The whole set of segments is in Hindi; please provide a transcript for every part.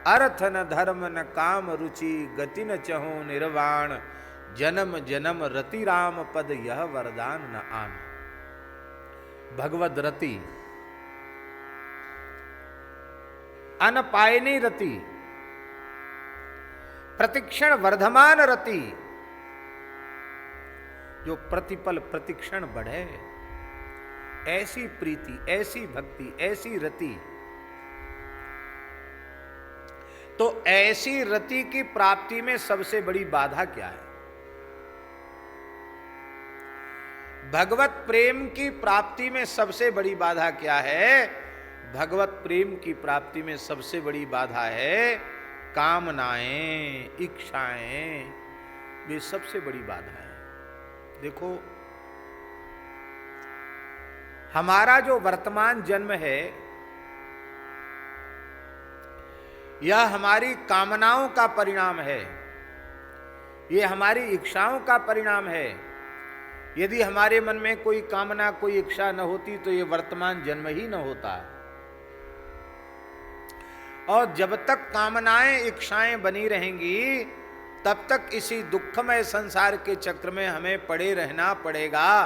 अर्थ न धर्म न काम रुचि, गति न चहु निर्वाण, जन्म जन्म रति राम पद, यह वरदान न आन। भगवद रति, अनपायनी रति, प्रतिक्षण वर्धमान रति, जो प्रतिपल प्रतिक्षण बढ़े, ऐसी प्रीति, ऐसी भक्ति, ऐसी रति। तो ऐसी रति की प्राप्ति में सबसे बड़ी बाधा क्या है? भगवत प्रेम की प्राप्ति में सबसे बड़ी बाधा क्या है? भगवत प्रेम की प्राप्ति में सबसे बड़ी बाधा है कामनाएं, इच्छाएं, वे सबसे बड़ी बाधा है। देखो, हमारा जो वर्तमान जन्म है, यह हमारी कामनाओं का परिणाम है, ये हमारी इच्छाओं का परिणाम है। यदि हमारे मन में कोई कामना, कोई इच्छा न होती तो ये वर्तमान जन्म ही न होता। और जब तक कामनाएं, इच्छाएं बनी रहेंगी, तब तक इसी दुखमय संसार के चक्र में हमें पड़े रहना पड़ेगा।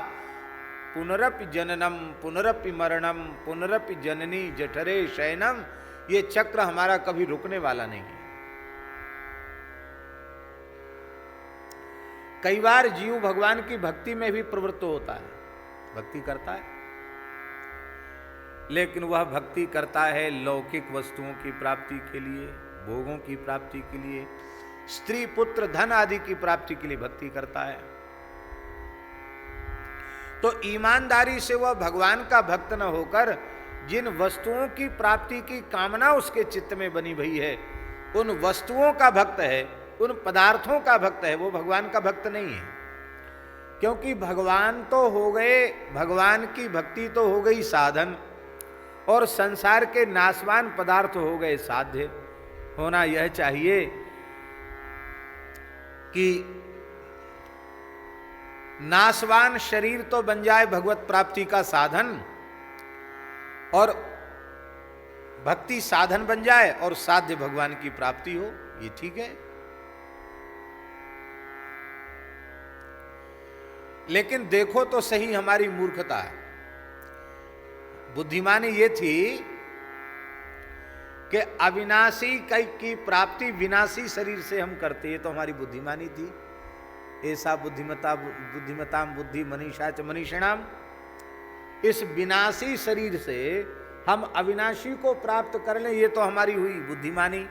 पुनरपि जननम पुनरपि मरणम पुनरपि जननी जठरे शयनम, ये चक्र हमारा कभी रुकने वाला नहीं है। कई बार जीव भगवान की भक्ति में भी प्रवृत्त होता है, भक्ति करता है, लेकिन वह भक्ति करता है लौकिक वस्तुओं की प्राप्ति के लिए, भोगों की प्राप्ति के लिए, स्त्री पुत्र धन आदि की प्राप्ति के लिए भक्ति करता है। तो ईमानदारी से वह भगवान का भक्त न होकर जिन वस्तुओं की प्राप्ति की कामना उसके चित्त में बनी हुई है, उन वस्तुओं का भक्त है, उन पदार्थों का भक्त है, वो भगवान का भक्त नहीं है। क्योंकि भगवान तो हो गए, भगवान की भक्ति तो हो गई साधन, और संसार के नाशवान पदार्थ हो गए साध्य। होना यह चाहिए कि नाशवान शरीर तो बन जाए भगवत प्राप्ति का साधन, और भक्ति साधन बन जाए, और साध्य भगवान की प्राप्ति हो, ये ठीक है। लेकिन देखो तो सही हमारी मूर्खता है। बुद्धिमानी ये थी कि अविनाशी की प्राप्ति विनाशी शरीर से हम करते, ये तो हमारी बुद्धिमानी थी। ऐसा बुद्धिमताम बुद्धि मनीषा च मनीषिणाम, इस विनाशी शरीर से हम अविनाशी को प्राप्त कर लें, ये तो हमारी हुई बुद्धिमानी।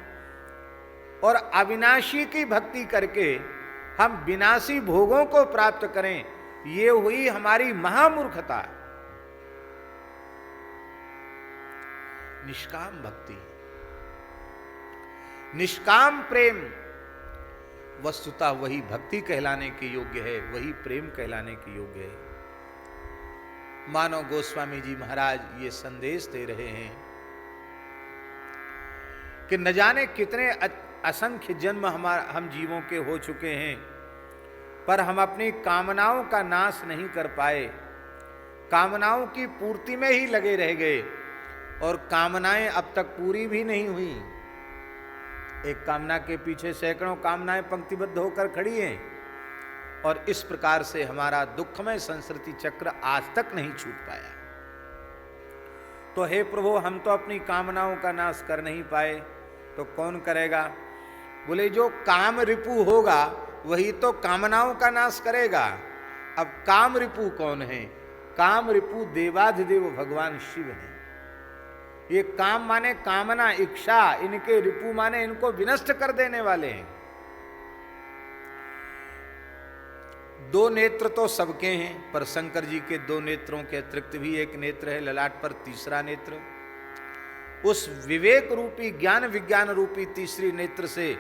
और अविनाशी की भक्ति करके हम विनाशी भोगों को प्राप्त करें, ये हुई हमारी महामूर्खता। निष्काम भक्ति, निष्काम प्रेम वस्तुतः वही भक्ति कहलाने के योग्य है, वही प्रेम कहलाने के योग्य है। मानव गोस्वामी जी महाराज ये संदेश दे रहे हैं कि न जाने कितने असंख्य जन्म हम जीवों के हो चुके हैं, पर हम अपनी कामनाओं का नाश नहीं कर पाए, कामनाओं की पूर्ति में ही लगे रह गए, और कामनाएं अब तक पूरी भी नहीं हुई। एक कामना के पीछे सैकड़ों कामनाएं पंक्तिबद्ध होकर खड़ी हैं, और इस प्रकार से हमारा दुखमय संस्कृति चक्र आज तक नहीं छूट पाया। तो हे प्रभु, हम तो अपनी कामनाओं का नाश कर नहीं पाए, तो कौन करेगा? बोले जो काम रिपु होगा वही तो कामनाओं का नाश करेगा। अब काम रिपु कौन है? काम रिपु देवाधिदेव भगवान शिव हैं। ये काम माने कामना, इच्छा, इनके रिपु माने इनको विनष्ट कर देने वाले हैं। दो नेत्र तो सबके हैं, पर शंकर जी के दो नेत्रों के अतिरिक्त भी एक नेत्र है ललाट पर, तीसरा नेत्र। उस विवेक रूपी, ज्ञान विज्ञान रूपी तीसरी नेत्र से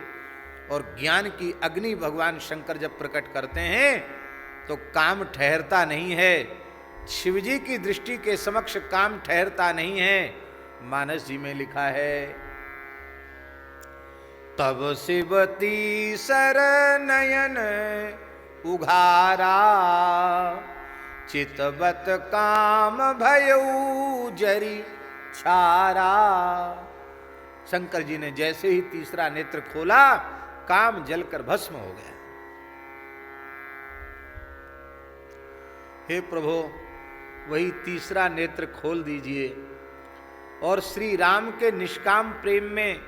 और ज्ञान की अग्नि भगवान शंकर जब प्रकट करते हैं तो काम ठहरता नहीं है। शिवजी की दृष्टि के समक्ष काम ठहरता नहीं है। मानस जी में लिखा है, तब शिवती सर नयन उघारा, चितवत काम भयऊ जरी छारा। शंकर जी ने जैसे ही तीसरा नेत्र खोला, काम जलकर भस्म हो गया। हे प्रभु, वही तीसरा नेत्र खोल दीजिए और श्री राम के निष्काम प्रेम में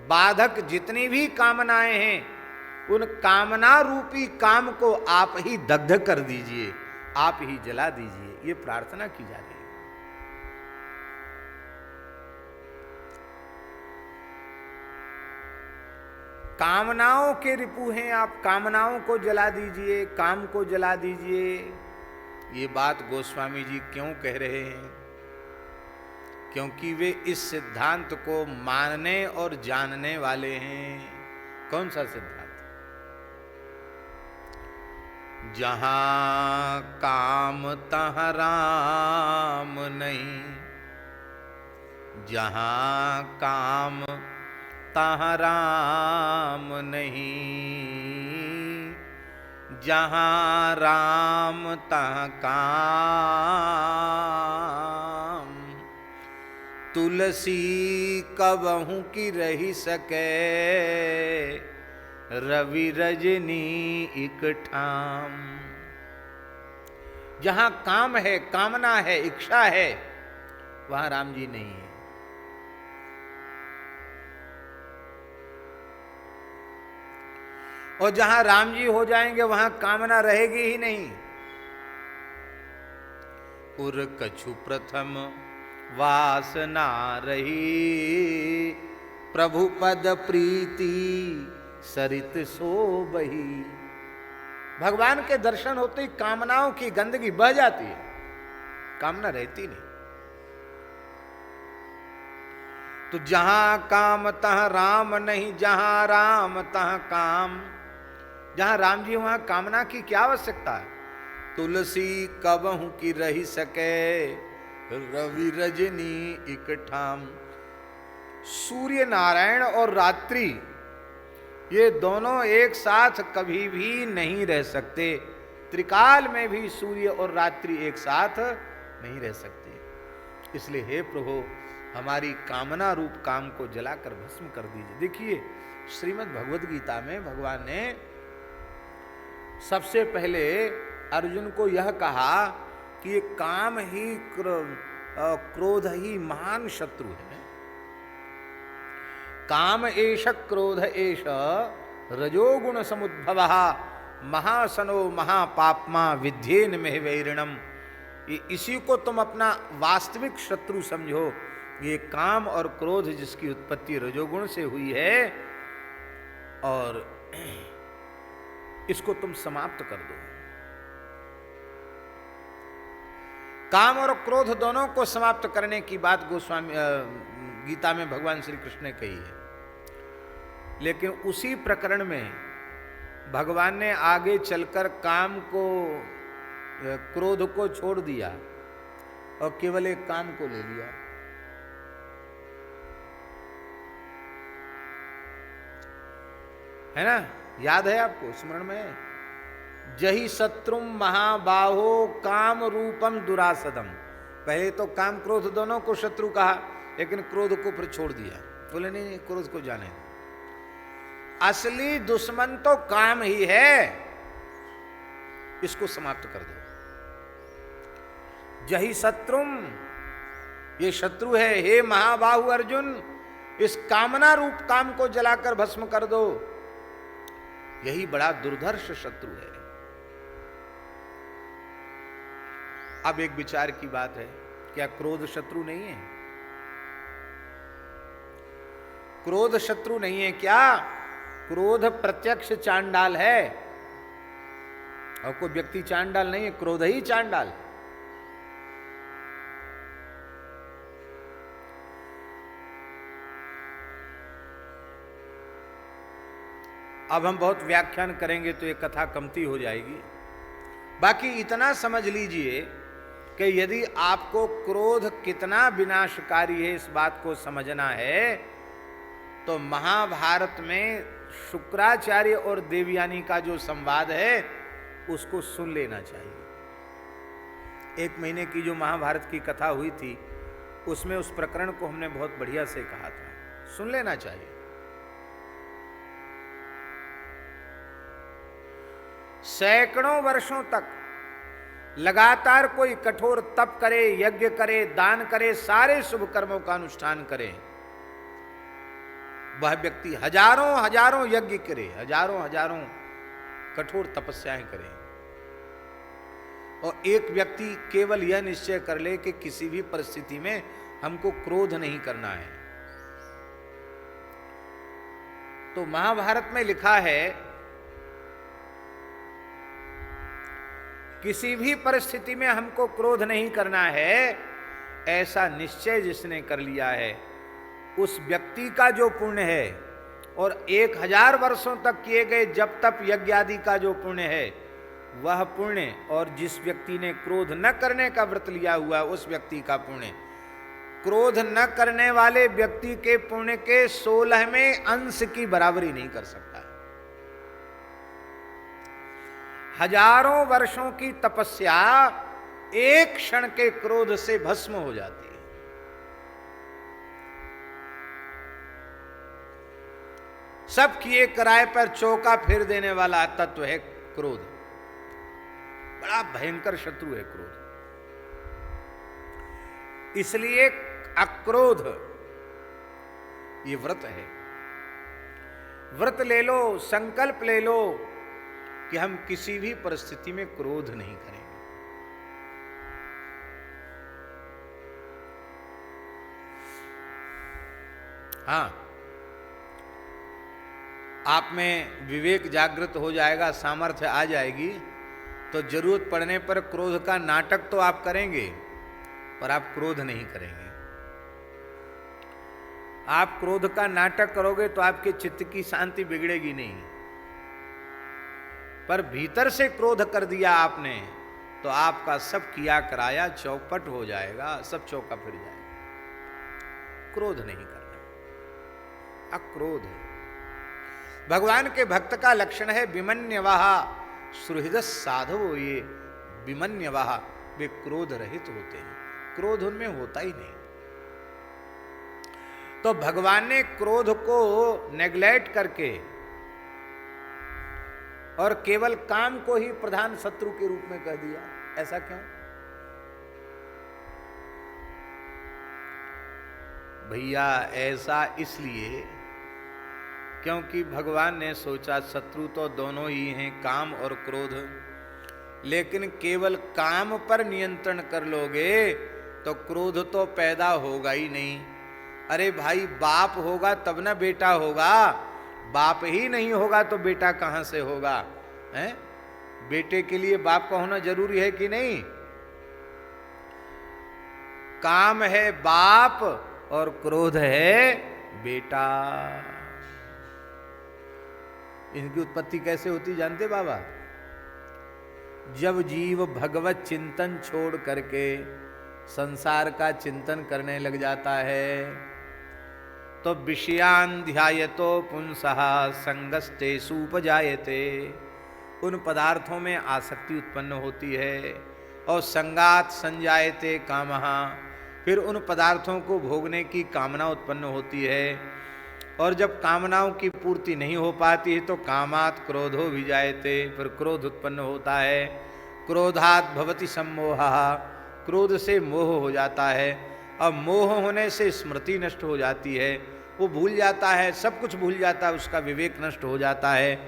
बाधक जितनी भी कामनाएं हैं, उन कामना रूपी काम को आप ही दग्ध कर दीजिए, आप ही जला दीजिए। ये प्रार्थना की जा रही है। कामनाओं के रिपु हैं आप, कामनाओं को जला दीजिए, काम को जला दीजिए। ये बात गोस्वामी जी क्यों कह रहे हैं? क्योंकि वे इस सिद्धांत को मानने और जानने वाले हैं। कौन सा सिद्धांत? जहां काम तहां राम नहीं, जहां काम तहां राम नहीं, जहां राम तहां काम। तुलसी कबहू की रही सके, रवि रजनी इक ठाम। जहां काम है, कामना है, इच्छा है, वहां राम जी नहीं है। और जहां राम जी हो जाएंगे वहां कामना रहेगी ही नहीं। उर कछु प्रथम वासना रही, प्रभु पद प्रीति सरित सो बही। भगवान के दर्शन होते ही कामनाओं की गंदगी बह जाती है, कामना रहती नहीं। तो जहां काम तहां राम नहीं, जहां राम तहां काम। जहां राम जी वहां कामना की क्या आवश्यकता है? तुलसी कबहू की रही सके, रवि रजनी इक ठाम। सूर्य नारायण और रात्रि, ये दोनों एक साथ कभी भी नहीं रह सकते। त्रिकाल में भी सूर्य और रात्रि एक साथ नहीं रह सकते। इसलिए हे प्रभु, हमारी कामना रूप काम को जलाकर भस्म कर दीजिए। देखिए, श्रीमद् भगवद गीता में भगवान ने सबसे पहले अर्जुन को यह कहा कि ये काम ही क्रोध ही महान शत्रु है। काम एष क्रोध एष रजोगुण समुद्भव, महासनो महापापमा विध्येन में वैरिणम। इसी को तुम अपना वास्तविक शत्रु समझो। ये काम और क्रोध जिसकी उत्पत्ति रजोगुण से हुई है, और इसको तुम समाप्त कर दो। काम और क्रोध दोनों को समाप्त करने की बात गोस्वामी गीता में भगवान श्री कृष्ण ने कही है। लेकिन उसी प्रकरण में भगवान ने आगे चलकर काम को, क्रोध को छोड़ दिया और केवल एक काम को ले लिया। है ना? याद है आपको? स्मरण में है? जही शत्रुम महाबाहो काम रूपम दुरासदम। पहले तो काम क्रोध दोनों को शत्रु कहा, लेकिन क्रोध को फिर छोड़ दिया। बोले नहीं, क्रोध को जाने। असली दुश्मन तो काम ही है, इसको समाप्त कर दो। जही शत्रुम, ये शत्रु है। हे महाबाहु अर्जुन, इस कामना रूप काम को जलाकर भस्म कर दो। यही बड़ा दुर्धर्ष शत्रु है। अब एक विचार की बात है, क्या क्रोध शत्रु नहीं है? क्रोध शत्रु नहीं है क्या? क्रोध प्रत्यक्ष चांडाल है, और कोई व्यक्ति चांडाल नहीं है, क्रोध ही चांडाल। अब हम बहुत व्याख्यान करेंगे तो ये कथा कमती हो जाएगी। बाकी इतना समझ लीजिए कि यदि आपको क्रोध कितना विनाशकारी है इस बात को समझना है, तो महाभारत में शुक्राचार्य और देवयानी का जो संवाद है उसको सुन लेना चाहिए। 1 महीने की जो महाभारत की कथा हुई थी, उसमें उस प्रकरण को हमने बहुत बढ़िया से कहा था। सुन लेना चाहिए। सैकड़ों वर्षों तक लगातार कोई कठोर तप करे, यज्ञ करे, दान करे, सारे शुभ कर्मों का अनुष्ठान करे, वह व्यक्ति हजारों हजारों यज्ञ करे, हजारों हजारों कठोर तपस्याएं करे, और एक व्यक्ति केवल यह निश्चय कर ले कि किसी भी परिस्थिति में हमको क्रोध नहीं करना है। तो महाभारत में लिखा है, किसी भी परिस्थिति में हमको क्रोध नहीं करना है, ऐसा निश्चय जिसने कर लिया है, उस व्यक्ति का जो पुण्य है और 1000 वर्षों तक किए गए जब तप यज्ञ आदि का जो पुण्य है, वह पुण्य, और जिस व्यक्ति ने क्रोध न करने का व्रत लिया हुआ उस व्यक्ति का पुण्य, क्रोध न करने वाले व्यक्ति के पुण्य के 16वें अंश की बराबरी नहीं कर सकता। हजारों वर्षों की तपस्या एक क्षण के क्रोध से भस्म हो जाती है। सब किए किराए पर चौका फेर देने वाला तत्व है क्रोध। बड़ा भयंकर शत्रु है क्रोध। इसलिए अक्रोध ये व्रत है। व्रत ले लो, संकल्प ले लो कि हम किसी भी परिस्थिति में क्रोध नहीं करेंगे। हाँ, आप में विवेक जागृत हो जाएगा, सामर्थ्य आ जाएगी, तो जरूरत पड़ने पर क्रोध का नाटक तो आप करेंगे, पर आप क्रोध नहीं करेंगे। आप क्रोध का नाटक करोगे तो आपके चित्त की शांति बिगड़ेगी नहीं, पर भीतर से क्रोध कर दिया आपने तो आपका सब किया कराया चौपट हो जाएगा, सब चौका फिर जाएगा। क्रोध नहीं करना, अक्रोध। भगवान के भक्त का लक्षण है विमन्यवाह सुहृद साधवो। ये विमन्यवाह वे क्रोध रहित होते हैं, क्रोध उनमें होता ही नहीं। तो भगवान ने क्रोध को नेग्लेक्ट करके और केवल काम को ही प्रधान शत्रु के रूप में कह दिया। ऐसा क्यों? भैया ऐसा इसलिए क्योंकि भगवान ने सोचा शत्रु तो दोनों ही हैं, काम और क्रोध, लेकिन केवल काम पर नियंत्रण कर लोगे तो क्रोध तो पैदा होगा ही नहीं। अरे भाई, बाप होगा तब ना बेटा होगा, बाप ही नहीं होगा तो बेटा कहां से होगा? हैं? बेटे के लिए बाप का होना जरूरी है कि नहीं? काम है बाप और क्रोध है बेटा। इनकी उत्पत्ति कैसे होती जानते बाबा? जब जीव भगवत चिंतन छोड़ करके संसार का चिंतन करने लग जाता है तो विषयान ध्यायतो पुंसः संगस्तेषु उपजायते। उन पदार्थों में आसक्ति उत्पन्न होती है और संगात संजायते कामः, फिर उन पदार्थों को भोगने की कामना उत्पन्न होती है, और जब कामनाओं की पूर्ति नहीं हो पाती है तो कामात् क्रोधो विजायते, फिर क्रोध उत्पन्न होता है। क्रोधात् भवति सम्मोहः, क्रोध से मोह हो जाता है, अब मोह होने से स्मृति नष्ट हो जाती है, वो भूल जाता है, सब कुछ भूल जाता है, उसका विवेक नष्ट हो जाता है।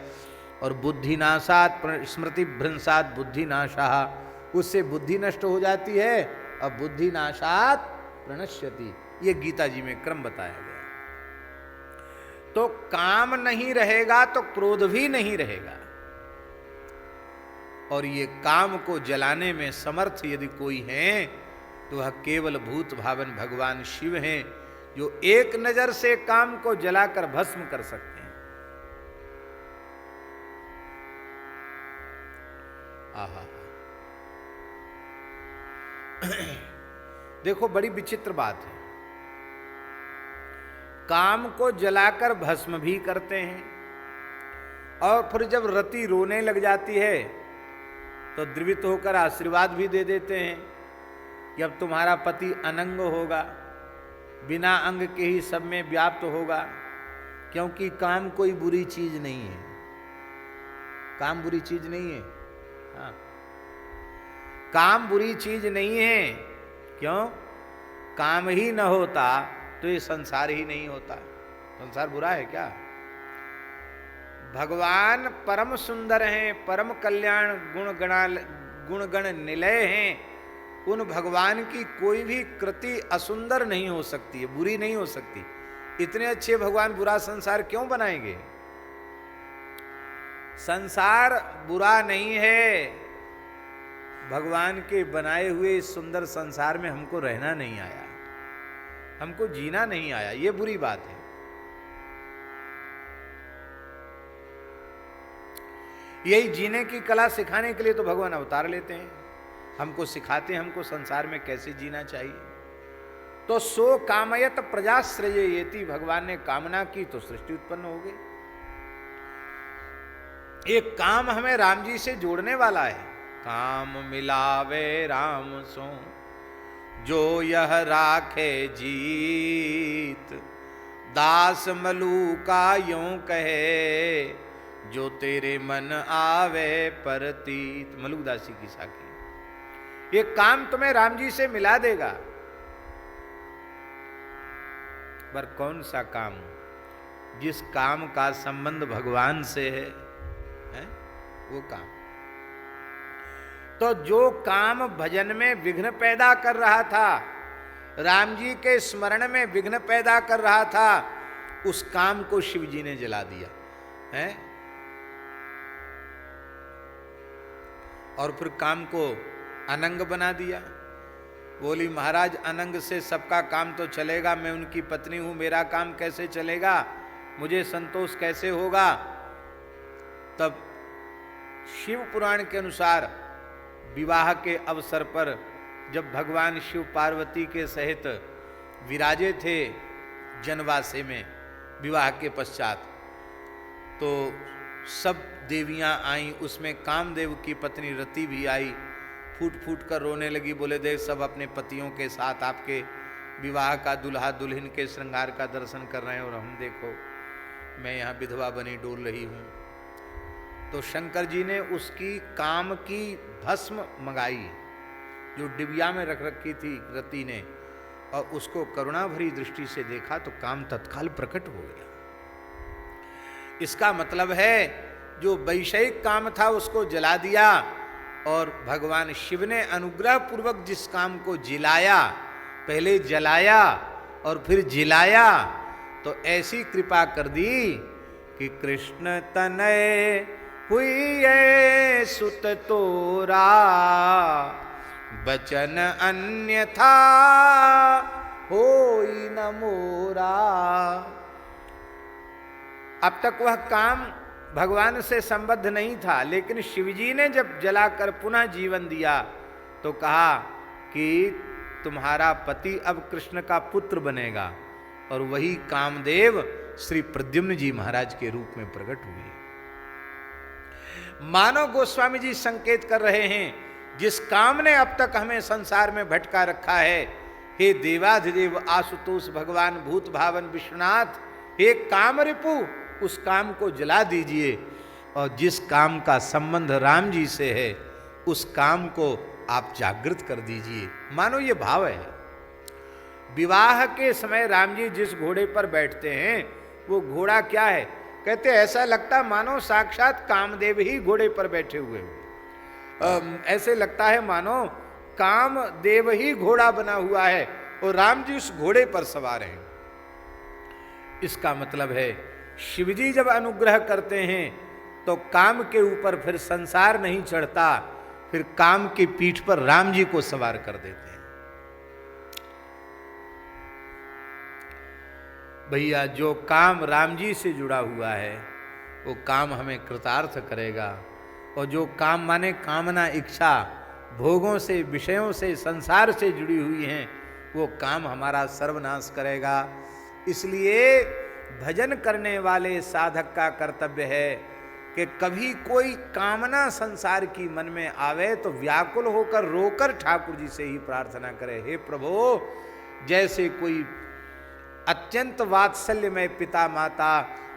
और बुद्धिनाशात् स्मृति भ्रंशात् बुद्धिनाशः, उससे बुद्धि नष्ट हो जाती है, अब बुद्धिनाशात् प्रणश्यति। ये गीता जी में क्रम बताया गया। तो काम नहीं रहेगा तो क्रोध भी नहीं रहेगा, और ये काम को जलाने में समर्थ यदि कोई है तो वह केवल भूत भावन भगवान शिव हैं, जो एक नजर से काम को जलाकर भस्म कर सकते हैं। आहा, देखो बड़ी विचित्र बात है, काम को जलाकर भस्म भी करते हैं, और फिर जब रति रोने लग जाती है तो द्रवित होकर आशीर्वाद भी दे देते हैं कि अब तुम्हारा पति अनंग होगा, बिना अंग के ही सब में व्याप्त होगा, क्योंकि काम कोई बुरी चीज नहीं है। काम बुरी चीज नहीं है। हाँ, काम बुरी चीज नहीं है। क्यों? काम ही न होता तो ये संसार ही नहीं होता। संसार बुरा है क्या? भगवान परम सुंदर हैं, परम कल्याण गुणगण निलय हैं। उन भगवान की कोई भी कृति असुंदर नहीं हो सकती है, बुरी नहीं हो सकती। इतने अच्छे भगवान बुरा संसार क्यों बनाएंगे? संसार बुरा नहीं है। भगवान के बनाए हुए इस सुंदर संसार में हमको रहना नहीं आया, हमको जीना नहीं आया, ये बुरी बात है। यही जीने की कला सिखाने के लिए तो भगवान अवतार लेते हैं, हमको सिखाते हैं हमको संसार में कैसे जीना चाहिए। तो सो कामयत प्रजाश्रयेति, भगवान ने कामना की तो सृष्टि उत्पन्न हो गई। एक काम हमें राम जी से जोड़ने वाला है। काम मिलावे राम सो जो यह राखे जीत, दास मलू का यूं कहे जो तेरे मन आवे परतीत। मलुकदासी की साखी। ये काम तुम्हें राम जी से मिला देगा, पर कौन सा काम? जिस काम का संबंध भगवान से है वो काम। तो जो काम भजन में विघ्न पैदा कर रहा था, राम जी के स्मरण में विघ्न पैदा कर रहा था, उस काम को शिव जी ने जला दिया है। और फिर काम को अनंग बना दिया। बोली महाराज अनंग से सबका काम तो चलेगा, मैं उनकी पत्नी हूं, मेरा काम कैसे चलेगा, मुझे संतोष कैसे होगा? तब शिव पुराण के अनुसार विवाह के अवसर पर जब भगवान शिव पार्वती के सहित विराजे थे जनवासे में विवाह के पश्चात, तो सब देवियां आईं, उसमें कामदेव की पत्नी रति भी आई, फूट फूट कर रोने लगी। बोले देख सब अपने पतियों के साथ आपके विवाह का दुल्हा दुल्हन के श्रृंगार का दर्शन कर रहे हैं और हम देखो मैं यहाँ विधवा बनी डोल रही हूँ। तो शंकर जी ने उसकी काम की भस्म मंगाई जो डिबिया में रख रखी थी रति ने, और उसको करुणा भरी दृष्टि से देखा तो काम तत्काल प्रकट हो गया। इसका मतलब है जो वैषयिक काम था उसको जला दिया, और भगवान शिव ने अनुग्रह पूर्वक जिस काम को जिलाया, पहले जलाया और फिर जिलाया, तो ऐसी कृपा कर दी कि कृष्ण तनय हुई है सुत तोरा, बचन अन्यथा होई न मोरा। अब तक वह काम भगवान से संबद्ध नहीं था, लेकिन शिवजी ने जब जलाकर पुनः जीवन दिया तो कहा कि तुम्हारा पति अब कृष्ण का पुत्र बनेगा, और वही कामदेव श्री प्रद्युम्न जी महाराज के रूप में प्रकट हुए। मानव गोस्वामी जी संकेत कर रहे हैं जिस काम ने अब तक हमें संसार में भटका रखा है, हे देवाधिदेव आशुतोष भगवान भूत भावन विश्वनाथ, हे काम रिपु, उस काम को जला दीजिए, और जिस काम का संबंध राम जी से है उस काम को आप जागृत कर दीजिए। मानो ये भाव है। विवाह के समय राम जी जिस घोड़े पर बैठते हैं वो घोड़ा क्या है? कहते ऐसा लगता मानो साक्षात कामदेव ही घोड़े पर बैठे हुए हो। ऐसे लगता है मानो कामदेव ही घोड़ा बना हुआ है और राम जी उस घोड़े पर सवार हैं। इसका मतलब है शिवजी जब अनुग्रह करते हैं तो काम के ऊपर फिर संसार नहीं चढ़ता, फिर काम की पीठ पर राम जी को सवार कर देते हैं। भैया जो काम राम जी से जुड़ा हुआ है वो काम हमें कृतार्थ करेगा, और जो काम माने कामना इच्छा भोगों से विषयों से संसार से जुड़ी हुई हैं वो काम हमारा सर्वनाश करेगा। इसलिए भजन करने वाले साधक का कर्तव्य है कि कभी कोई कामना संसार की मन में आवे तो व्याकुल होकर रोकर ठाकुर जी से ही प्रार्थना करे, हे प्रभु, जैसे कोई अत्यंत वात्सल्यमय पिता माता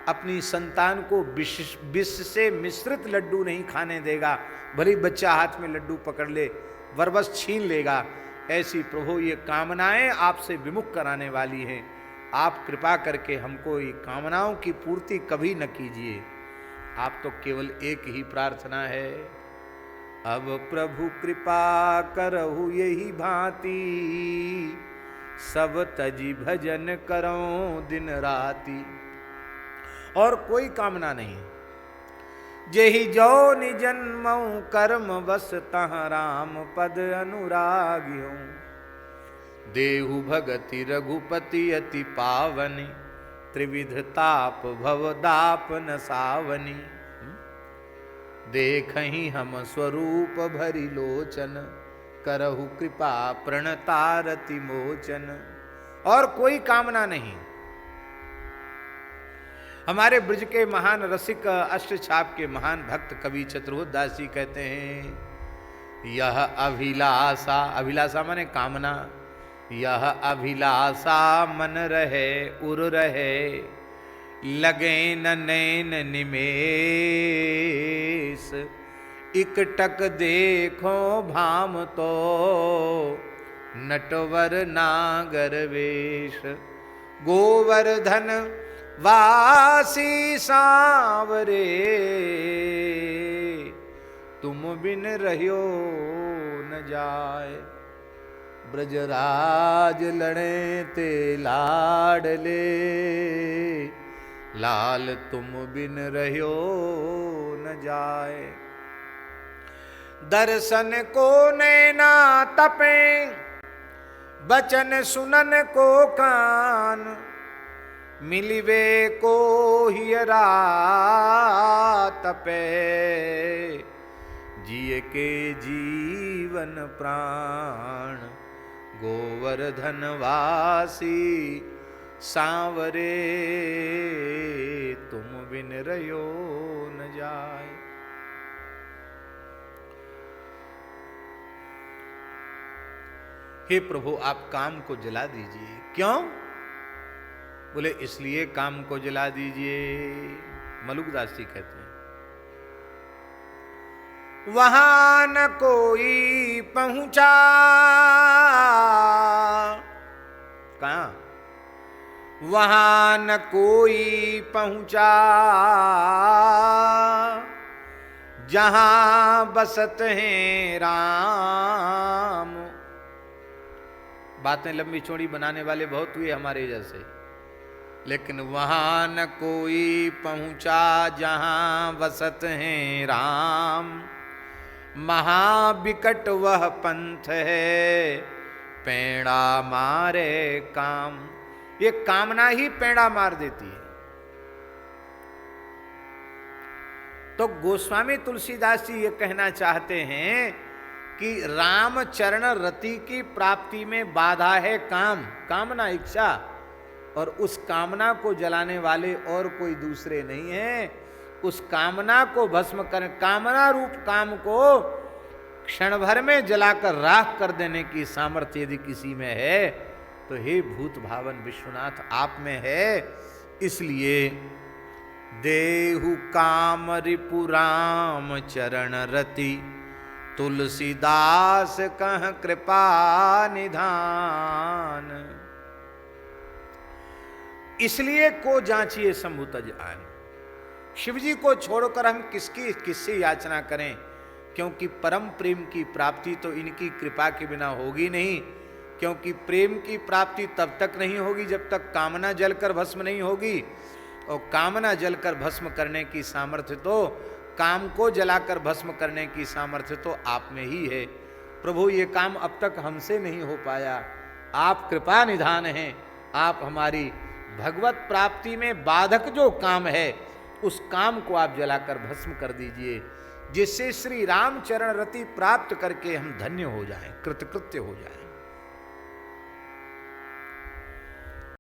अपनी संतान को विष से मिश्रित लड्डू नहीं खाने देगा, भले बच्चा हाथ में लड्डू पकड़ ले वरबस छीन लेगा। ऐसी प्रभु ये कामनाएं आपसे विमुख कराने वाली हैं। आप कृपा करके हमको ये कामनाओं की पूर्ति कभी न कीजिए। आप तो केवल एक ही प्रार्थना है, अब प्रभु कृपा करहु यही भांति, सब तजी भजन करो दिन राति। और कोई कामना नहीं। जेहि जो निजन्मऊ कर्म बस तहाँ राम पद अनुरागियो, देहु भगति रघुपति अति पावनी, त्रिविध ताप भवदाप न सावनी। देखहि हम स्वरूप भरि लोचन, करहु कृपा प्रणतारति मोचन। और कोई कामना नहीं। हमारे ब्रज के महान रसिक अष्टछाप के महान भक्त कवि चतुर्भुज दास जी कहते हैं, यह अभिलाषा, अभिलाषा माने कामना, यह अभिलाषा मन रहे उर रहे, लगे न नैन निमेष, इकटक देखो भाम तो नटवर नागर वेश। गोवर्धन वासी सांवरे, तुम बिन रहियो न जाए। ब्रजराज लड़े ते लाडले, लाल तुम बिन रहियो न जाए। दर्शन को नैना तपे, बचन सुनन को कान, मिलिवे को हियरा तपे, जिए के जीवन प्राण। गोवर्धन वासी सांवरे, तुम बिन रहियो न जाए। हे प्रभु आप काम को जला दीजिए। क्यों? बोले इसलिए काम को जला दीजिए। मलुकदास जी कहते हैं, वहां न कोई पहुंचा, कहां? वहां न कोई पहुंचा, जहां बसत हैं राम। बातें लंबी चौड़ी बनाने वाले बहुत हुए हमारे जैसे, लेकिन वहां न कोई पहुंचा, जहां बसत हैं राम। महाविकट वह पंथ है, पेड़ा मारे काम। ये कामना ही पेड़ा मार देती है। तो गोस्वामी तुलसीदास जी ये कहना चाहते हैं कि राम चरण रति की प्राप्ति में बाधा है काम, कामना, इच्छा। और उस कामना को जलाने वाले और कोई दूसरे नहीं है। उस कामना को भस्म कर, कामना रूप काम को क्षण भर में जलाकर राख कर देने की सामर्थ्य यदि किसी में है तो हे भूत भावन विश्वनाथ आप में है। इसलिए देहु काम रिपु राम चरण रति, तुलसीदास कह कृपा निधान। इसलिए को जांचिए शंभु तज आन। शिव जी को छोड़कर हम किससे याचना करें, क्योंकि परम प्रेम की प्राप्ति तो इनकी कृपा के बिना होगी नहीं। क्योंकि प्रेम की प्राप्ति तब तक नहीं होगी जब तक कामना जलकर भस्म नहीं होगी, और कामना जलकर भस्म करने की सामर्थ्य तो, काम को जलाकर भस्म करने की सामर्थ्य तो आप में ही है। प्रभु ये काम अब तक हमसे नहीं हो पाया, आप कृपा निधान हैं। आप हमारी भगवत प्राप्ति में बाधक जो काम है उस काम को आप जलाकर भस्म कर दीजिए, जिससे श्री रामचरण रति प्राप्त करके हम धन्य हो जाएं, कृतकृत्य हो जाएं।